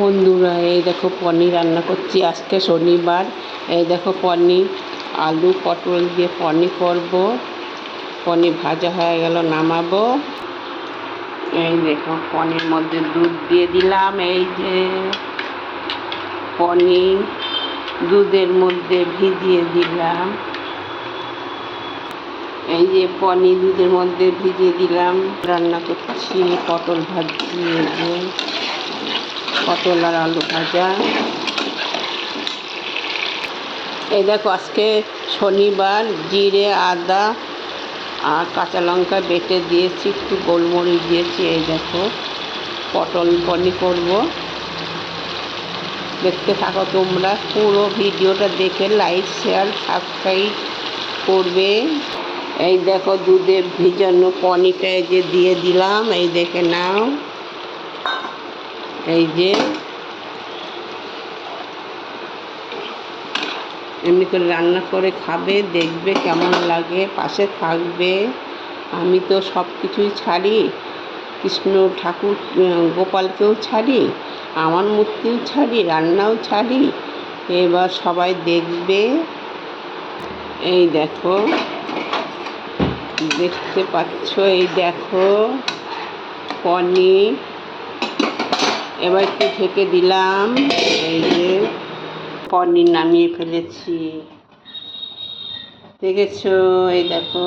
বন্ধুরা, এই দেখো পনির রান্না করছি। আজকে শনিবার। এই দেখো পনির, আলু পটল দিয়ে পনির করব। পনির ভাজা হয়ে গেল, নামাবো। এই দেখো পনির মধ্যে দুধ দিয়ে দিলাম। এই যে পনির দুধের মধ্যে ভিজিয়ে দিলাম। এই যে পনির দুধের মধ্যে ভিজিয়ে দিলাম। রান্না করছি পটল ভাজি। এই যে পটল আর আলু ভাজা। এই দেখো আজকে শনিবার, জিরে আদা আর কাঁচা লঙ্কা বেটে দিয়েছি, একটু গোলমরিচ দিয়েছি। এই দেখো পটল পনির করব। দেখতে থাকো তোমরা, পুরো ভিডিওটা দেখে লাইক শেয়ার সাবস্ক্রাইব করবে। এই দেখো দুধে ভিজানো পনিরটা এই যে দিয়ে দিলাম। এই দেখে নাও, এই যে এমনি করে রান্না করে খাবে, দেখবে কেমন লাগে, পাশে থাকবে। আমি তো সব কিছুই ছাড়ি, কৃষ্ণ ঠাকুর গোপালকেও ছাড়ি, আমার মূর্তিও ছাড়ি, রান্নাও ছাড়ি। এবার সবাই দেখবে। এই দেখো, দেখতে পাচ্ছ, এই দেখো পনির। এবার একটু ঢেকে দিলাম। এই যে পনির নামিয়ে ফেলেছি, দেখেছো? এই দেখো।